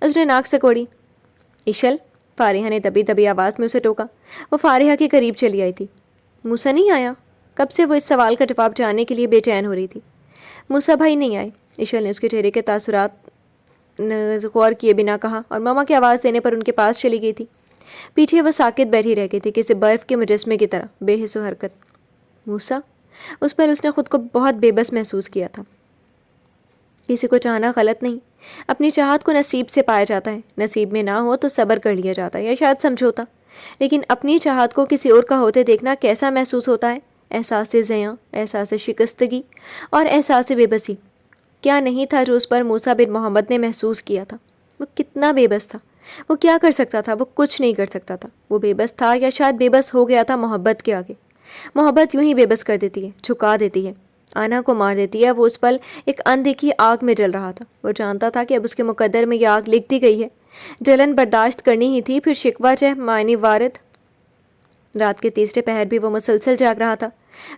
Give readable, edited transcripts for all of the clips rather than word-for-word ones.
اس نے ناک سکوڑی۔ اشل، فارحہ نے دبی دبی آواز میں اسے ٹوکا۔ وہ فارحہ کے قریب چلی آئی تھی۔ موسیٰ نہیں آیا؟ کب سے وہ اس سوال کا جواب جاننے کے لیے بے چین ہو رہی تھی۔ موسیٰ بھائی نہیں آئے، اشل نے اس کے چہرے کے تاثرات غور کیے بنا کہا اور ماما کی آواز دینے پر ان کے پاس چلی گئی تھی۔ پیچھے وہ ساکت بیٹھی رہ گئی تھی، کسی برف کے مجسمے کی طرح بے حس و حرکت۔ موسیٰ، اس پر اس نے خود کو بہت بے بس محسوس کیا تھا۔ کسی کو چاہنا غلط نہیں، اپنی چاہت کو نصیب سے پایا جاتا ہے، نصیب میں نہ ہو تو صبر کر لیا جاتا ہے یا شاید سمجھوتا، لیکن اپنی چاہت کو کسی اور کا ہوتے دیکھنا کیسا محسوس ہوتا ہے؟ احساس زیاں، احساس شکستگی اور احساس بے بسی کیا نہیں تھا جو اس پر موسیٰ بن محمد نے محسوس کیا تھا؟ وہ کتنا بے بس تھا، وہ کیا کر سکتا تھا؟ وہ کچھ نہیں کر سکتا تھا۔ وہ بے بس تھا یا شاید بے بس ہو گیا تھا محبت کے آگے۔ محبت یوں ہی بے بس کر دیتی ہے، جھکا دیتی ہے، آنا کو مار دیتی ہے۔ وہ اس پل ایک اندیکھی آگ میں جل رہا تھا۔ وہ جانتا تھا کہ اب اس کے مقدر میں یہ آگ لکھ دی گئی ہے، جلن برداشت کرنی ہی تھی، پھر شکوہ چہ معنی وارد۔ رات کے تیسرے پہر بھی وہ مسلسل جاگ رہا تھا۔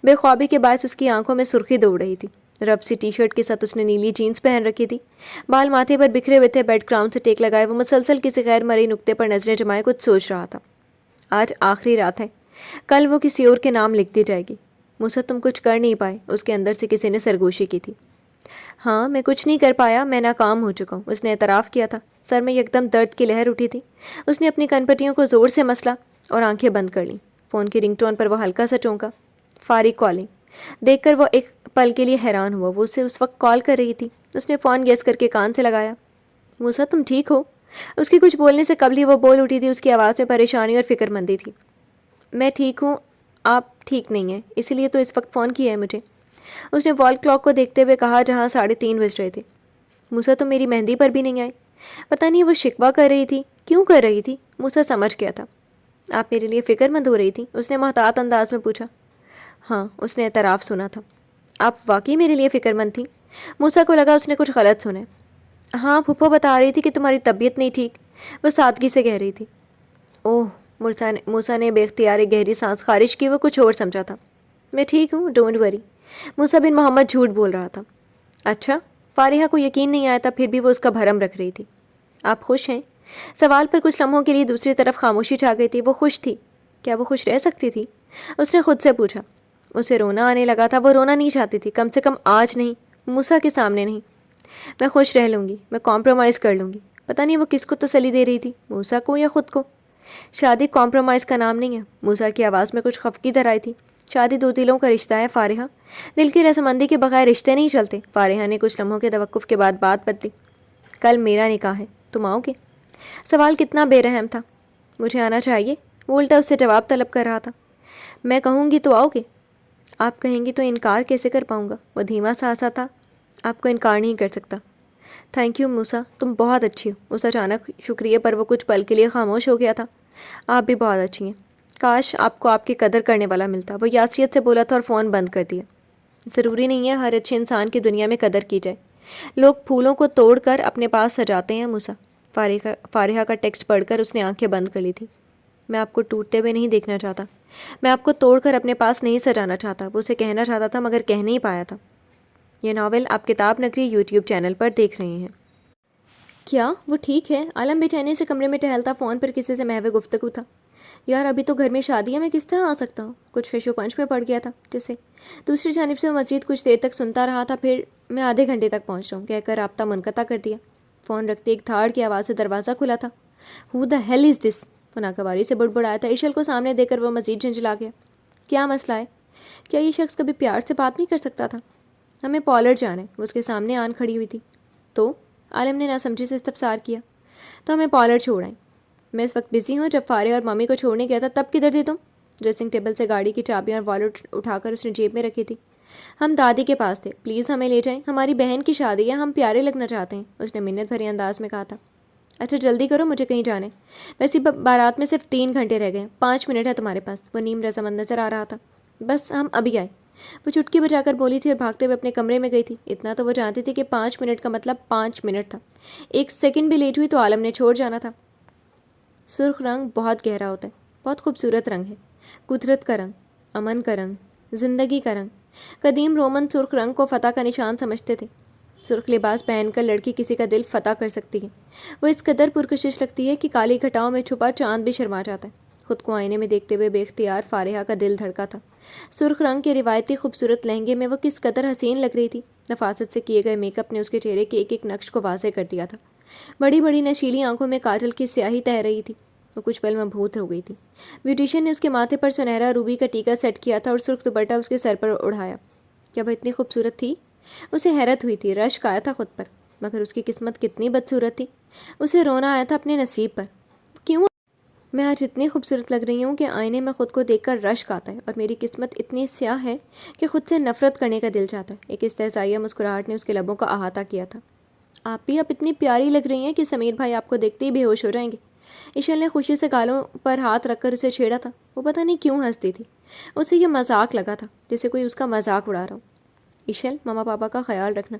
بے خوابی کے باعث اس کی آنکھوں میں سرخی دوڑ رہی تھی۔ رف سی ٹی شرٹ کے ساتھ اس نے نیلی جینز پہن رکھی تھی، بال ماتھے پر بکھرے ہوئے تھے، بیڈ گراؤنڈ سے ٹیک لگائے وہ مسلسل کسی غیر مرئی نقطے پر نظریں جمائے کچھ سوچ رہا تھا۔ آج آخری رات ہے، کل وہ کسی اور کے نام لکھ دی جائے گی۔ موسیٰ تم کچھ کر نہیں پائے، اس کے اندر سے کسی نے سرگوشی کی تھی۔ ہاں میں کچھ نہیں کر پایا، میں ناکام ہو چکا ہوں، اس نے اعتراف کیا تھا۔ سر میں یکدم درد کی لہر اٹھی تھی۔ اس نے اپنی کنپٹیوں کو زور سے مسلا اور آنکھیں بند کر لیں۔ فون کی رنگ ٹون پر وہ ہلکا سا چونکا۔ فارغ کالنگ دیکھ کر وہ ایک پل کے لیے حیران ہوا، وہ اسے اس وقت کال کر رہی تھی۔ اس نے فون گیس کر کے کان سے لگایا۔ موسیٰ تم ٹھیک ہو؟ اس کی کچھ بولنے سے قبل ہی وہ بول اٹھی تھی، اس کی آواز میں پریشانی اور فکر مندی تھی۔ میں ٹھیک ہوں، آپ ٹھیک نہیں ہیں، اسی لیے تو اس وقت فون کیا ہے مجھے، اس نے وال کلاک کو دیکھتے ہوئے کہا جہاں 3:30 بج رہے تھے۔ موسیٰ تم میری مہندی پر بھی نہیں آئے؟ پتہ نہیں وہ شکوہ کر رہی تھی، کیوں کر رہی تھی؟ موسیٰ سمجھ گیا تھا۔ آپ میرے لیے فکر مند ہو رہی تھی؟ اس نے محتاط انداز میں پوچھا۔ ہاں، اس نے اعتراف سنا تھا۔ آپ واقعی میرے لیے فکر مند تھیں؟ موسیٰ کو لگا اس نے کچھ غلط سنا۔ ہاں، پھپھو بتا رہی تھی کہ تمہاری طبیعت نہیں ٹھیک، وہ سادگی سے کہہ رہی تھی۔ اوہ، موسیٰ نے بے اختیار ایک گہری سانس خارج کی، وہ کچھ اور سمجھا تھا۔ میں ٹھیک ہوں، ڈونٹ وری۔ موسیٰ بن محمد جھوٹ بول رہا تھا۔ اچھا، فارحہ کو یقین نہیں آیا تھا، پھر بھی وہ اس کا بھرم رکھ رہی تھی۔ آپ خوش ہیں؟ سوال پر کچھ لمحوں کے لیے دوسری طرف خاموشی چھا گئی تھی۔ وہ خوش تھی؟ کیا وہ خوش رہ سکتی تھی؟ اس نے خود سے پوچھا۔ اسے رونا آنے لگا تھا، وہ رونا نہیں چاہتی تھی، کم سے کم آج نہیں، موسیٰ کے سامنے نہیں۔ میں خوش رہ لوں گی، میں کمپرومائز کر لوں گی۔ پتہ نہیں وہ کس کو تسلی دے رہی تھی، موسیٰ کو یا خود کو؟ شادی کمپرومائز کا نام نہیں ہے، موسیٰ کی آواز میں کچھ خفگی در آئی تھی۔ شادی دو دلوں کا رشتہ ہے فارحہ، دل کی رضامندی کے بغیر رشتے نہیں چلتے۔ فارحہ نے کچھ لمحوں کے توقف کے بعد بات بدلی۔ کل میرا نکاح ہے، تم آؤ گے؟ سوال کتنا بے رحم تھا۔ مجھے آنا چاہیے، وہ الٹا اس سے جواب طلب کر رہا تھا۔ میں کہوں گی تو آؤ گے؟ آپ کہیں گی تو انکار کیسے کر پاؤں گا؟ وہ دھیما سا ہنسا تھا۔ آپ کو انکار نہیں کر سکتا۔ تھینک یو موسیٰ، تم بہت اچھی ہو۔ اس اچانک شکریہ پر وہ کچھ پل کے لیے خاموش ہو گیا تھا۔ آپ بھی بہت اچھی ہیں، کاش آپ کو آپ کی قدر کرنے والا ملتا۔ وہ یاسیت سے بولا تھا اور فون بند کر دیا۔ ضروری نہیں ہے ہر اچھے انسان کی دنیا میں قدر کی جائے، لوگ پھولوں کو توڑ کر اپنے پاس سجاتے ہیں موسیٰ۔ فارحہ کا ٹیکسٹ پڑھ کر اس نے آنکھیں بند کر لی تھی۔ میں آپ کو ٹوٹتے ہوئے نہیں دیکھنا چاہتا، میں آپ کو توڑ کر اپنے پاس نہیں سجانا چاہتا۔ وہ اسے کہنا چاہتا تھا مگر کہہ نہیں پایا تھا۔ یہ ناول آپ کتاب نگری یوٹیوب چینل پر دیکھ رہے ہیں۔ کیا وہ ٹھیک ہے؟ عالم بے چینی سے کمرے میں ٹہلتا، فون پر کسی سے محو گفتگو تھا۔ یار ابھی تو گھر میں شادی ہے، میں کس طرح آ سکتا ہوں؟ کچھ فش و پنچ میں پڑ گیا تھا جیسے۔ دوسری جانب سے وہ مزید کچھ دیر تک سنتا رہا تھا، پھر میں آدھے گھنٹے تک پہنچ رہا ہوں کہہ کر رابطہ منقطع کر دیا۔ فون رکھتے ایک دھاڑ کی آواز سے دروازہ کھلا تھا۔ ہو دا ہیل از دس؟ وہ ناگواری سے بڑبڑایا تھا۔ اشل کو سامنے دے کر وہ مزید جھنجھلا گیا۔ کیا مسئلہ ہے؟ کیا یہ شخص کبھی پیار سے بات نہیں کر سکتا تھا؟ ہمیں پالر جانا ہے۔ وہ اس کے سامنے آن کھڑی ہوئی تھی۔ تو عالم نے ناسمجھی سے استفسار کیا۔ تو ہمیں پالر چھوڑائیں۔ میں اس وقت بزی ہوں، جب فارغ اور ممی کو چھوڑنے گیا تھا تب کدھر تھی تم؟ ڈریسنگ ٹیبل سے گاڑی کی چابیاں اور والیٹ اٹھا کر اس نے جیب میں رکھی تھی۔ ہم دادی کے پاس تھے، پلیز ہمیں لے جائیں، ہماری بہن کی شادی ہے، ہم پیارے لگنا چاہتے ہیں، اس نے منت بھرے انداز میں کہا تھا۔ اچھا جلدی کرو، مجھے کہیں جانا ہے، ویسے بارات میں صرف 3 گھنٹے رہ گئے، 5 منٹ ہے تمہارے پاس۔ وہ نیم رضامند نظر آ رہا تھا۔ بس ہم ابھی آئے، وہ چٹکی بجا کر بولی تھی اور بھاگتے ہوئے اپنے کمرے میں گئی تھی۔ اتنا تو وہ جانتی تھی کہ 5 منٹ کا مطلب 5 منٹ تھا، 1 سیکنڈ بھی لیٹ ہوئی تو عالم نے چھوڑ جانا تھا۔ سرخ رنگ بہت گہرا ہوتا ہے، بہت خوبصورت رنگ ہے، قدرت کا رنگ، امن کا رنگ، زندگی کا رنگ۔ قدیم رومن سرخ رنگ کو فتح کا نشان سمجھتے تھے۔ سرخ لباس پہن کر لڑکی کسی کا دل فتح کر سکتی ہے. وہ اس قدر پرکشش لگتی ہے کہ کالی گھٹاؤں میں چھپا چاند بھی شرما جاتا ہے. خود کو آئینے میں دیکھتے ہوئے بے اختیار فارحہ کا دل دھڑکا تھا. سرخ رنگ کے روایتی خوبصورت لہنگے میں وہ کس قدر حسین لگ رہی تھی. نفاست سے کیے گئے میک اپ نے اس کے چہرے کے ایک ایک نقش کو واضح کر دیا تھا. بڑی بڑی نشیلی آنکھوں میں کاجل کی سیاہی تہ رہی تھی. وہ کچھ پل مبہوت ہو گئی تھی. بیوٹیشین نے اس کے ماتھے پر سنہرا روبی کا ٹیکا سیٹ کیا تھا اور سرخ دوپٹہ اس کے سر پر اڑھایا. کیا وہ اتنی خوبصورت تھی؟ اسے حیرت ہوئی تھی. رشک آیا تھا خود پر. مگر اس کی قسمت کتنی بدصورت تھی. اسے رونا آیا تھا اپنے نصیب پر. کیوں میں آج اتنی خوبصورت لگ رہی ہوں کہ آئینے میں خود کو دیکھ کر رشک آتا ہے، اور میری قسمت اتنی سیاہ ہے کہ خود سے نفرت کرنے کا دل چاہتا ہے. ایک استہزائیہ مسکراہٹ نے اس کے لبوں کا احاطہ کیا تھا. آپ بھی اب اتنی پیاری لگ رہی ہیں کہ سمیر بھائی آپ کو دیکھتے ہی بے ہوش ہو جائیں گے. ایشل نے خوشی سے گالوں پر ہاتھ رکھ کر اسے چھیڑا تھا. وہ پتہ نہیں کیوں ہنستی تھی. اسے یہ مذاق لگا تھا، جیسے کوئی اس کا مذاق اڑا رہا ہو. ایشل، ماما پاپا کا خیال رکھنا.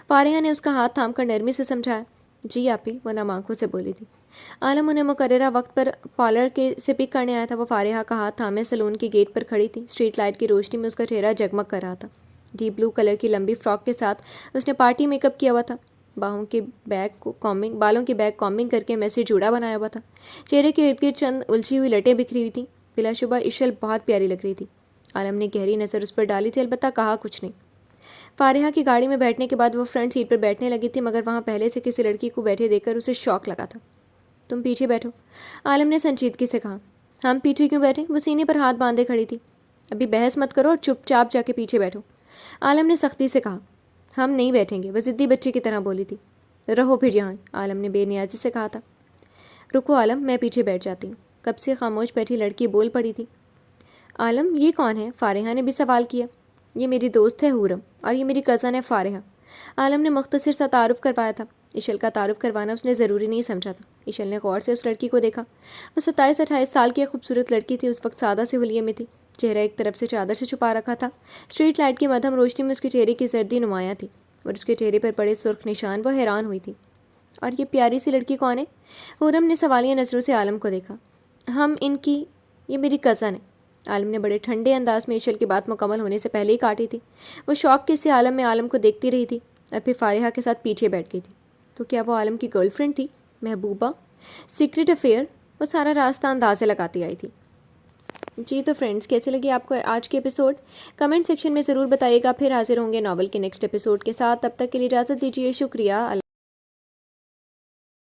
فارحہ نے اس کا ہاتھ تھام کر نرمی سے سمجھایا. جی آپی، وہ نم آنکھوں سے بولی تھی. عالم انہیں مقررہ وقت پر پارلر سے پک کرنے آیا تھا. وہ فارحہ کا ہاتھ تھامے سلون کے گیٹ پر کھڑی تھی. اسٹریٹ لائٹ کی روشنی میں اس کا چہرہ جگمگ کر رہا تھا. ڈیپ بلو کلر کی لمبی فراک کے ساتھ اس نے پارٹی میک اپ کیا ہوا تھا. بالوں کی بیک کامبنگ کر کے میسی جوڑا بنایا ہوا تھا. چہرے کے ارد گرد چند الجھی ہوئی لٹیں بکھری ہوئی تھیں. بلا شبہ ایشل بہت پیاری لگ رہی تھی. عالم نے گہری نظر اس پر ڈالی تھی، البتہ کہا کچھ نہیں. فارحہ کی گاڑی میں بیٹھنے کے بعد وہ فرنٹ سیٹ پر بیٹھنے لگی تھی، مگر وہاں پہلے سے کسی لڑکی کو بیٹھے دیکھ کر اسے شوق لگا تھا. تم پیچھے بیٹھو، عالم نے سنجیدگی سے کہا. ہم پیچھے کیوں بیٹھیں؟ وہ سینے پر ہاتھ باندھے کھڑی تھی. ابھی بحث مت کرو اور چپ چاپ جا کے پیچھے بیٹھو، عالم نے سختی سے کہا. ہم نہیں بیٹھیں گے، وہ ضدی بچی کی طرح بولی تھی. رہو پھر یہاں، عالم نے بے نیازی سے کہا تھا. رکو عالم، میں پیچھے بیٹھ جاتی ہوں. کب سے خاموش بیٹھی لڑکی بول پڑی تھی. عالم، یہ کون ہے؟ فارحہ نے بھی سوال کیا. یہ میری دوست ہے حورم، اور یہ میری کزن ہے فارحہ. عالم نے مختصر سا تعارف کروایا تھا. ایشل کا تعارف کروانا اس نے ضروری نہیں سمجھا تھا. ایشل نے غور سے اس لڑکی کو دیکھا. وہ 27-28 سال کی ایک خوبصورت لڑکی تھی. اس وقت سادہ سے حلیے میں تھی. چہرہ ایک طرف سے چادر سے چھپا رکھا تھا. اسٹریٹ لائٹ کی مدھم روشنی میں اس کے چہرے کی زردی نمایاں تھی، اور اس کے چہرے پر پڑے سرخ نشان. وہ حیران ہوئی تھی. اور یہ پیاری سی لڑکی کون ہے؟ حورم نے سوالیہ نظروں سے عالم کو دیکھا. یہ میری کزن ہے. عالم نے بڑے ٹھنڈے انداز میں ایشل کی بات مکمل ہونے سے پہلے ہی کاٹی تھی. وہ شوق کے سے عالم میں عالم کو دیکھتی رہی تھی، اور پھر فارحہ کے ساتھ پیچھے بیٹھ گئی تھی. تو کیا وہ عالم کی گرل فرینڈ تھی؟ محبوبہ؟ Secret affair? وہ سارا راستہ اندازے لگاتی آئی تھی. جی تو فرینڈس، کیسے لگی آپ کو آج کے ایپیسوڈ؟ کمنٹ سیکشن میں ضرور بتائیے گا. پھر حاضر ہوں گے ناول کے نیکسٹ ایپیسوڈ کے ساتھ. تب تک کے لیے اجازت دیجیے. شکریہ.